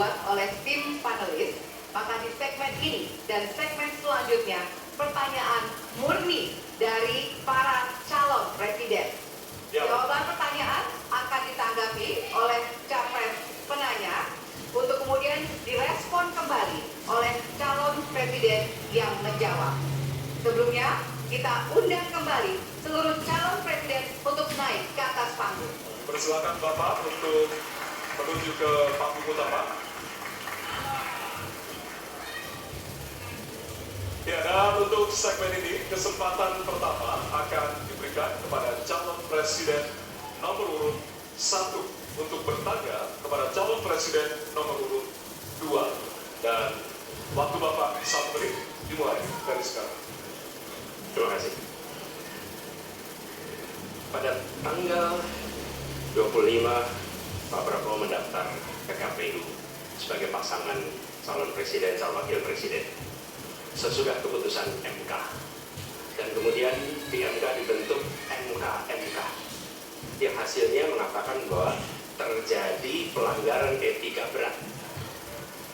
dibuat oleh tim panelis, maka di segmen ini dan segmen selanjutnya pertanyaan murni dari para calon presiden. Jawaban pertanyaan akan ditanggapi oleh capres penanya untuk kemudian direspon kembali oleh calon presiden yang menjawab. Sebelumnya, kita undang kembali seluruh calon presiden untuk naik ke atas panggung. Persilakan Bapak untuk menuju ke panggung utama. Ya, dan untuk segmen ini, kesempatan pertama akan diberikan kepada calon presiden nomor urut 1 untuk bertanya kepada calon presiden nomor urut 2. Dan waktu Bapak 1 menit dimulai dari sekarang. Terima kasih. Pada tanggal 25, Pak Prabowo mendaftar ke KPU sebagai pasangan calon presiden, calon wakil presiden. Sesudah keputusan MK, dan kemudian di MK dibentuk MK yang hasilnya mengatakan bahwa terjadi pelanggaran etika berat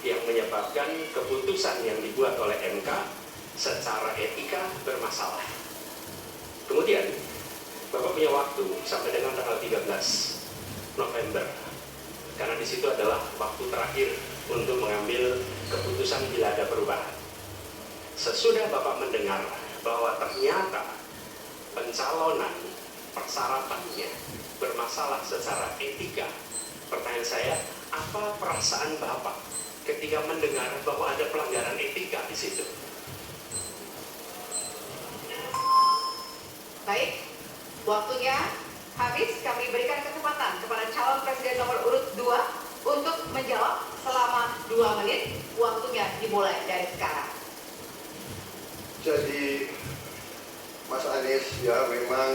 yang menyebabkan keputusan yang dibuat oleh MK secara etika bermasalah. Kemudian Bapak punya waktu sampai dengan tanggal 13 November, karena di situ adalah waktu terakhir untuk mengambil keputusan bila ada perubahan. Sesudah Bapak mendengar bahwa ternyata pencalonan persyaratannya bermasalah secara etika, pertanyaan saya, apa perasaan Bapak ketika mendengar bahwa ada pelanggaran etika di situ? Baik, waktunya habis. Kami berikan kesempatan kepada calon presiden nomor urut 2 untuk menjawab selama 2 menit. Waktunya dimulai dari sekarang. Jadi Mas Anies, ya memang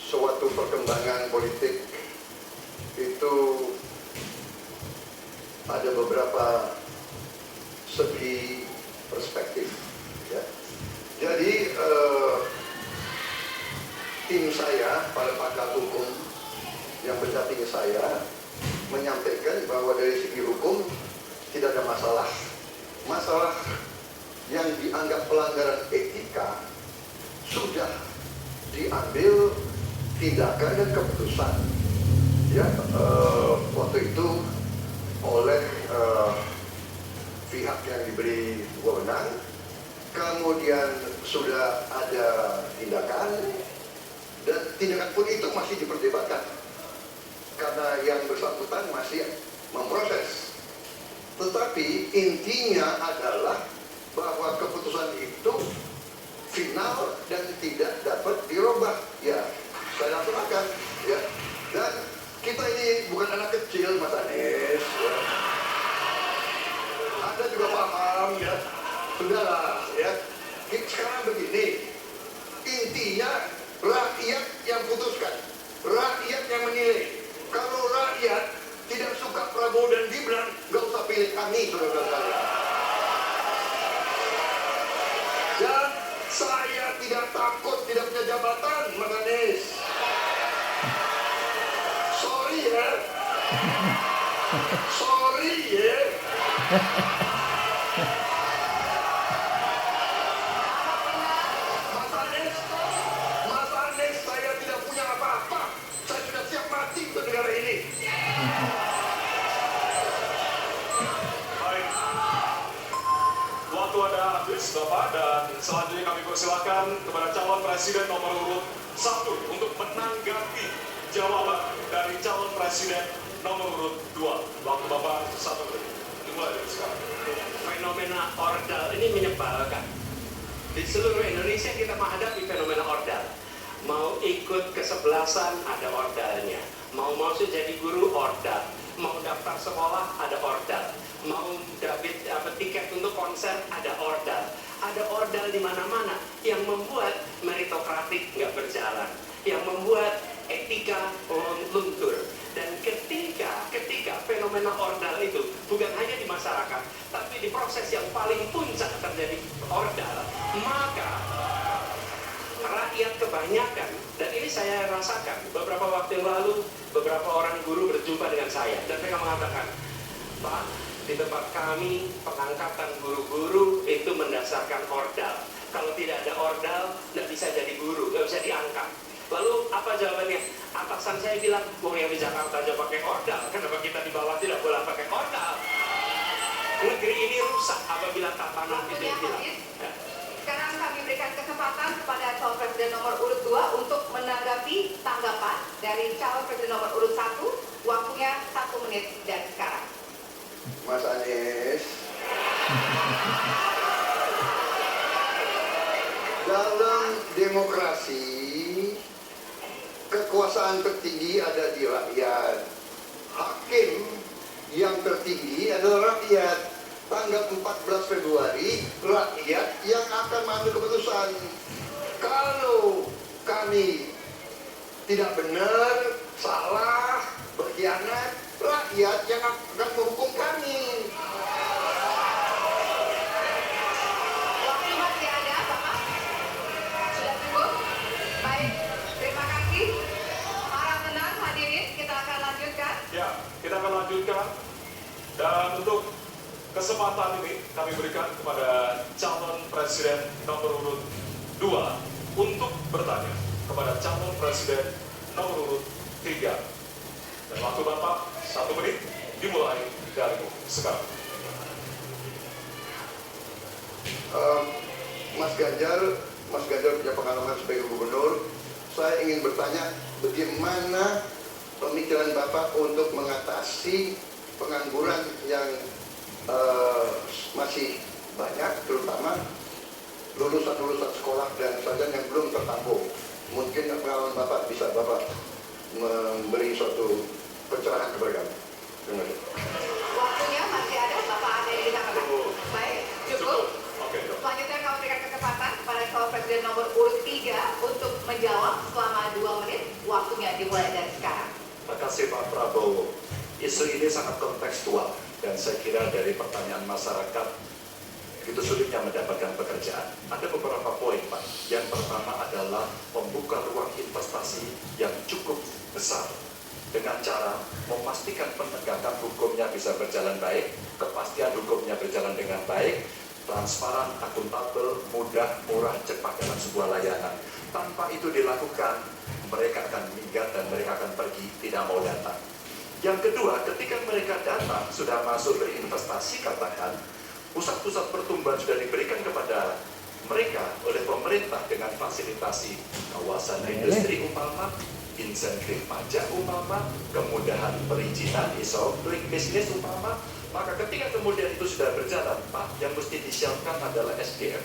suatu perkembangan politik itu ada beberapa segi perspektif, ya. Jadi tim saya, para pakar hukum yang mendampingi saya menyampaikan bahwa dari segi hukum tidak ada masalah. Masalah yang dianggap pelanggaran etika sudah diambil tindakan dan keputusan, ya, waktu itu oleh pihak yang diberi wewenang. Kemudian sudah ada tindakan, dan tindakan pun itu masih diperdebatkan karena yang bersangkutan masih memproses. Tetapi intinya adalah bahwa keputusan itu final dan tidak dapat dirubah. Ya, saya laksanakan. Ya, dan kita ini bukan anak kecil, Mas Anies. Ya. Anda juga paham, ya. Sudahlah, ya. Sekarang begini, intinya rakyat yang putuskan, rakyat yang menilai. Kalau rakyat tidak suka Prabowo dan Gibran, nggak usah pilih kami, saudara-saudara. Dan saya tidak takut tidak punya jabatan, Mas Anies. Sorry ya. Sorry ya. Mas Anies, saya tidak punya apa-apa. Saya sudah siap mati untuk negara ini. Baik, waktu Anda habis Bapak, dan selanjutnya kami persilakan kepada calon presiden nomor urut 1 untuk menanggapi jawaban dari calon presiden nomor urut 2. Waktu Bapak 1 menit dimulai dari sekarang. Fenomena ordal ini menyebalkan. Di seluruh Indonesia kita menghadapi fenomena ordal. Mau ikut kesebelasan ada ordalnya, mau masuk jadi guru ordal, mau daftar sekolah ada ordal, mau dapat tiket untuk konser ada ordal di mana-mana yang membuat meritokratik nggak berjalan, yang membuat etika luntur. Dan ketika fenomena ordal itu bukan hanya di masyarakat, tapi di proses yang paling puncak terjadi ordal, maka rakyat kebanyakan, dan ini saya rasakan beberapa waktu yang lalu, beberapa orang guru berjumpa dengan saya dan mereka mengatakan, Pak, di tempat kami pengangkatan guru-guru itu mendasarkan ordal. Kalau tidak ada ordal, nggak bisa jadi guru, nggak bisa diangkat. Lalu apa jawabannya? Atasan saya bilang, yang di Jakarta aja pakai ordal, kenapa kita di bawah tidak boleh pakai ordal? Negeri ini rusak apabila tatanan itu hilang. Ya. Sekarang kami berikan kesempatan kepada calon presiden nomor urut 2 untuk menanggapi tanggapan dari calon presiden nomor urut 1. Waktunya 1 menit dan sekarang. Mas Anies, dalam demokrasi, kekuasaan tertinggi ada di rakyat. Hakim yang tertinggi adalah rakyat. Tanggal 14 Februari, rakyat yang akan mengambil keputusan. Kalau kami tidak benar, salah, berkhianat, rakyat yang akan menghukum kami. Waktu masih ada, Bapak? Sudah cukup? Baik, terima kasih. Para tenang hadirin, kita akan lanjutkan. Ya, kita akan lanjutkan. Dan untuk kesempatan ini kami berikan kepada calon presiden nomor urut 2 untuk bertanya kepada calon presiden nomor urut 3. Dan waktu Bapak 1 menit dimulai dari sekarang. Mas Ganjar punya pengalaman sebagai gubernur. Saya ingin bertanya, bagaimana pemikiran Bapak untuk mengatasi pengangguran yang masih banyak, terutama lulusan-lulusan sekolah dan sarjana yang belum tertampung. Mungkin pengalaman Bapak bisa Bapak memberi suatu pencerahan kepada kami. Terima kasih. Waktunya masih ada, Bapak ada yang ditambahkan? Baik, cukup. Oke. Selanjutnya kami berikan kesempatan kepada calon presiden nomor urut 3 untuk menjawab selama 2 menit. Waktunya dimulai dari sekarang. Terima kasih Pak Prabowo. Isu ini sangat kontekstual dan saya kira dari pertanyaan masyarakat begitu sulitnya mendapatkan pekerjaan. Ada beberapa poin Pak. Yang pertama adalah membuka ruang investasi yang cukup besar dengan cara memastikan penegakan hukumnya bisa berjalan baik, kepastian hukumnya berjalan dengan baik, transparan, akuntabel, mudah, murah, cepat dalam sebuah layanan. Tanpa itu dilakukan, mereka akan minggat dan mereka akan pergi, tidak mau datang. Yang kedua, ketika mereka datang, sudah masuk berinvestasi, katakan, pusat-pusat pertumbuhan sudah diberikan kepada mereka oleh pemerintah dengan fasilitasi kawasan industri umpama, insentif pajak umpama, kemudahan perizinan, ease of doing business umpama, maka ketika kemudian itu sudah berjalan, Pak, yang mesti disiapkan adalah SDM.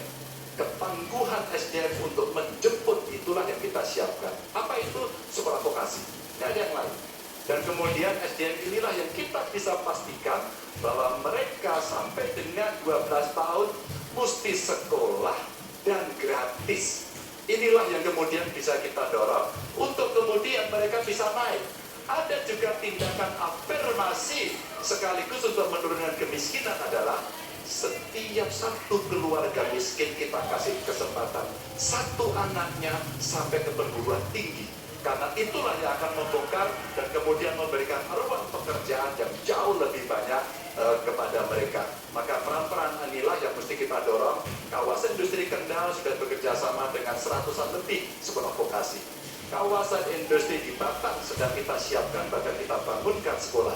Ketangguhan SDM untuk menjemput itulah yang kita siapkan. Apa itu? Sekolah vokasi, tidak ada yang lain. Dan kemudian SDM inilah yang kita bisa pastikan bahwa mereka sampai dengan 12 tahun mesti sekolah dan gratis. Inilah yang kemudian bisa kita dorong untuk kemudian mereka bisa naik. Ada juga tindakan afirmasi sekaligus untuk menurunkan kemiskinan adalah setiap satu keluarga miskin kita kasih kesempatan satu anaknya sampai ke perguruan tinggi. Karena itulah yang akan membongkar dan kemudian memberikan ruang pekerjaan yang jauh lebih banyak kepada mereka. Maka peran-peran inilah yang mesti kita dorong. Kawasan industri Kendal sudah bekerja sama dengan 100-an lebih sekolah vokasi. Kawasan industri di Batam sedang kita siapkan, bahkan kita bangunkan sekolah.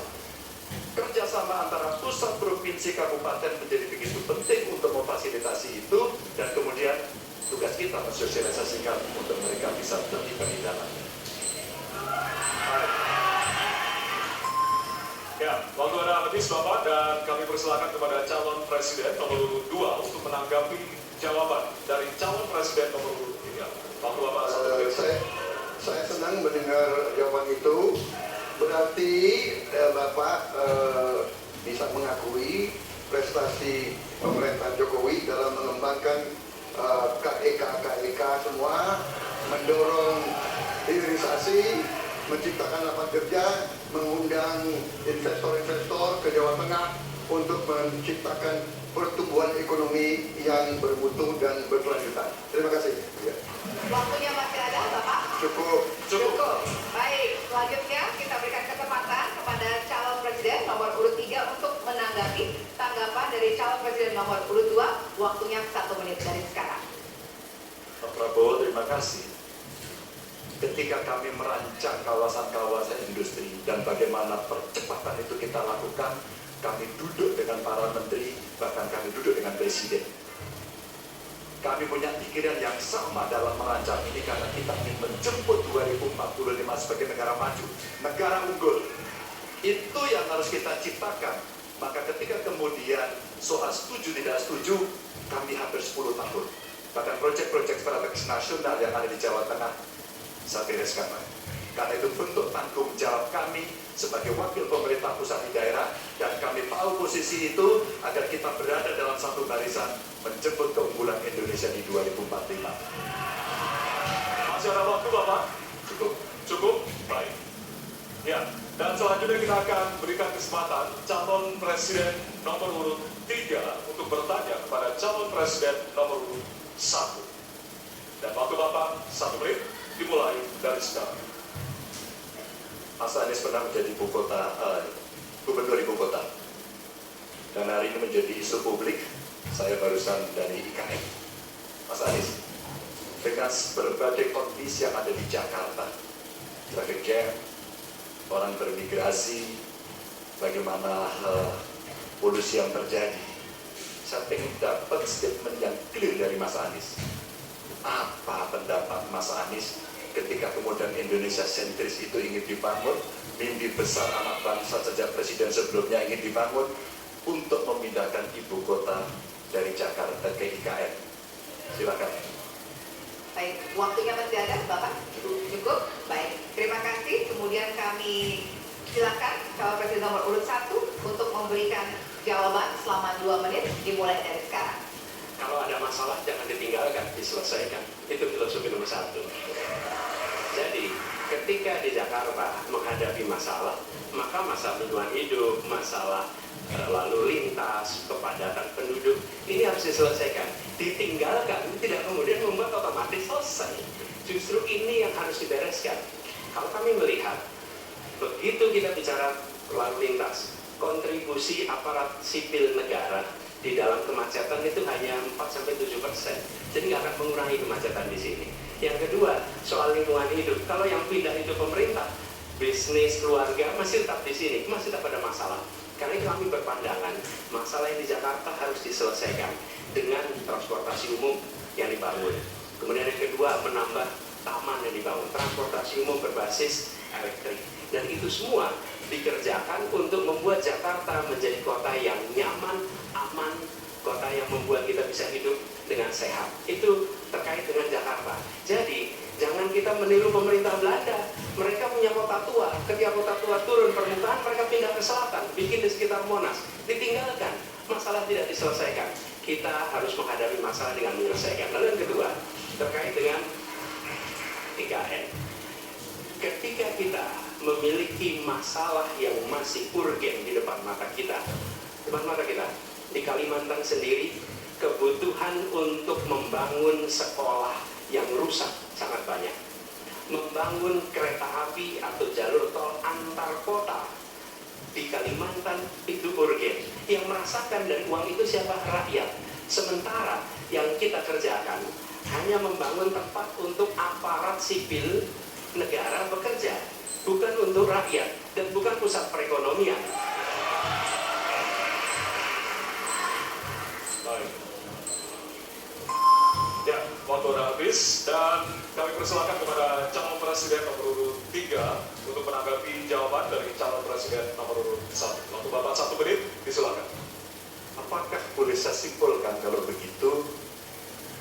Kerjasama antara pusat, provinsi, kabupaten menjadi begitu penting untuk memfasilitasi itu, dan kemudian tugas kita mensosialisasikan untuk mereka bisa terlibat di dalamnya. Ya, waktu ada habis Bapak dan kami persilakan kepada calon presiden nomor 2 untuk menanggapi jawaban dari calon presiden nomor 3. Waktu Bapak 1 menit. Saya senang mendengar jawaban itu. Berarti Bapak bisa mengakui prestasi pemerintahan Jokowi dalam mengembangkan KEK semua, mendorong hilirisasi, menciptakan lapangan kerja, mengundang investor-investor ke Jawa Tengah untuk menciptakan pertumbuhan ekonomi yang bermutu dan berkelanjutan. Terima kasih. Ya. Waktunya masih ada, Bapak? Cukup. Cukup. Baik, selanjutnya kita berikan kesempatan kepada calon presiden nomor urut 3 untuk menanggapi tanggapan dari calon presiden nomor urut 2. Waktunya 1 menit dari sekarang. Pak Prabowo, terima kasih. Ketika kami merancang kawasan-kawasan industri dan bagaimana percepatan itu kita lakukan, kami duduk dengan para menteri, bahkan kami duduk dengan presiden. Kami punya pikiran yang sama dalam merancang ini karena kita ingin menjemput 2045 sebagai negara maju, negara unggul. Itu yang harus kita ciptakan. Maka ketika kemudian soal setuju tidak setuju, kami hampir 10 tahun. Bahkan proyek-proyek strategis nasional yang ada di Jawa Tengah, saya bereskan, Pak. Karena itu bentuk tanggung jawab kami sebagai wakil pemerintah pusat di daerah, dan kami tahu posisi itu agar kita berada dalam satu barisan menjemput keunggulan Indonesia di 2045. Masih ada waktu, Bapak? Cukup. Cukup? Baik. Ya, dan selanjutnya kita akan berikan kesempatan calon presiden nomor urut 3 untuk bertanya kepada calon presiden nomor urut 1. Dan waktu Bapak 1 menit dimulai dari sekarang. Mas Anies pernah menjadi gubernur ibu kota, dan hari ini menjadi isu publik. Saya barusan dari IKN. Mas Anies, dengan berbagai kondisi yang ada di Jakarta, traffic jam, orang bermigrasi, bagaimana polusi yang terjadi, saya ingin dapat statement yang clear dari Mas Anies. Apa pendapat Mas Anies ketika kemudian Indonesia sentris itu ingin dibangun, mimpi besar anak bangsa sejak presiden sebelumnya ingin dibangun untuk memindahkan ibu kota dari Jakarta ke IKN. Silakan. Baik, waktunya masih ada, Bapak? Cukup? Baik, terima kasih. Kemudian kami silakan calon presiden nomor urut 1 untuk memberikan jawaban selama 2 menit dimulai dari sekarang. Kalau ada masalah jangan ditinggalkan, diselesaikan. Itu filosofi nomor 1. Jadi ketika di Jakarta menghadapi masalah, maka masalah lingkungan hidup, masalah lalu lintas, kepadatan penduduk, ini harus diselesaikan. Ditinggalkan tidak kemudian membuat otomatis selesai. Justru ini yang harus dibereskan. Kalau kami melihat, begitu kita bicara lalu lintas, kontribusi aparat sipil negara di dalam kemacetan itu hanya 4-7%. Jadi nggak akan mengurangi kemacetan di sini. Yang kedua, soal lingkungan hidup. Kalau yang pindah itu pemerintah, bisnis, keluarga masih tetap di sini, masih tetap ada masalah. Karena itu kami berpandangan, masalah yang di Jakarta harus diselesaikan dengan transportasi umum yang dibangun. Kemudian yang kedua, menambah taman yang dibangun, transportasi umum berbasis elektrik. Dan itu semua dikerjakan untuk membuat Jakarta menjadi kota yang nyaman, aman, kota yang membuat kita bisa hidup dengan sehat. Itu terkait dengan Jakarta. Jadi, jangan kita meniru pemerintah Belanda. Mereka punya kota tua. Ketika kota tua turun permukaan, mereka pindah ke selatan, bikin di sekitar Monas. Ditinggalkan. Masalah tidak diselesaikan. Kita harus menghadapi masalah dengan menyelesaikan. Lalu yang kedua, terkait dengan IKN. Ketika kita memiliki masalah yang masih urgen di depan mata kita, di Kalimantan sendiri, kebutuhan untuk membangun sekolah yang rusak sangat banyak. Membangun kereta api atau jalur tol antar kota di Kalimantan itu urgen. Yang merasakan dari uang itu siapa? Rakyat. Sementara yang kita kerjakan hanya membangun tempat untuk aparat sipil negara bekerja, bukan untuk rakyat dan bukan pusat perekonomian. Baik. Ya, waktu sudah habis dan kami persilakan kepada calon presiden nomor urut 3 untuk menanggapi jawaban dari calon presiden nomor urut 1. Waktu Bapak 1 menit, disilakan. Apakah boleh saya simpulkan kalau begitu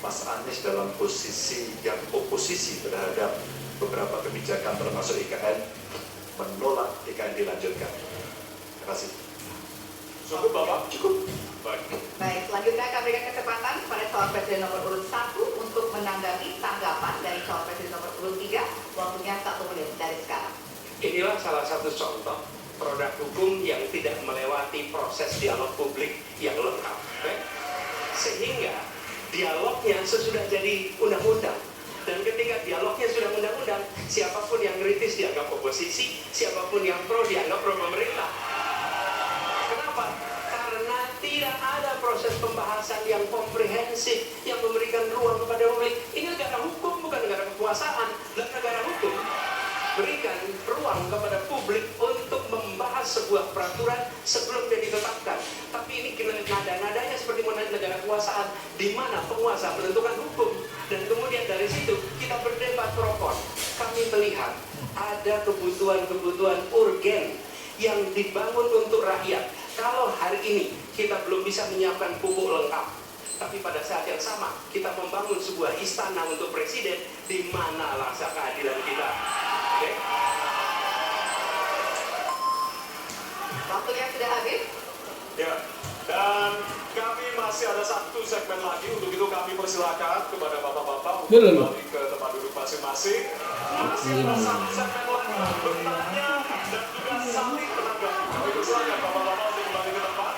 Mas Anies dalam posisi yang oposisi terhadap beberapa kebijakan termasuk IKN menolak IKN dilanjutkan? Terima kasih. Cukup Bapak? Cukup. Baik. Baik, selanjutnya kami berikan kesempatan kepada calon presiden nomor urut 1 untuk menanggapi tanggapan dari calon presiden nomor urut 3. Waktunya 1 menit dari sekarang. Inilah salah satu contoh produk hukum yang tidak melewati proses dialog publik yang lengkap. Sehingga dialognya sesudah jadi undang-undang Dan ketika dialognya sudah undang-undang, siapapun yang kritis dianggap oposisi, siapapun yang pro dianggap pro pemerintah. Kenapa? Karena tidak ada proses pembahasan yang komprehensif, yang memberikan ruang kepada publik. Ini negara hukum, bukan negara kekuasaan. Dan negara hukum berikan ruang kepada publik untuk membahas sebuah peraturan sebelum dia ditetapkan. Tapi ini nada-nadanya seperti negara kekuasaan, di mana penguasa menentukan hukum. Dan kemudian dari situ kita berdebat pro kontra. Kami melihat ada kebutuhan-kebutuhan urgen yang dibangun untuk rakyat. Kalau hari ini kita belum bisa menyiapkan pupuk lengkap, tapi pada saat yang sama kita membangun sebuah istana untuk presiden, di mana rasa keadilan kita? Oke? Waktunya sudah habis. Ya, dan kami masih ada satu segmen lagi. Untuk itu kami persilakan kepada bapak-bapak untuk kembali ke tempat duduk masing-masing. Masih ada satu segmen lagi bertanya dan juga saling menanggapi. Kami persilakan bapak-bapak untuk kembali ke tempat.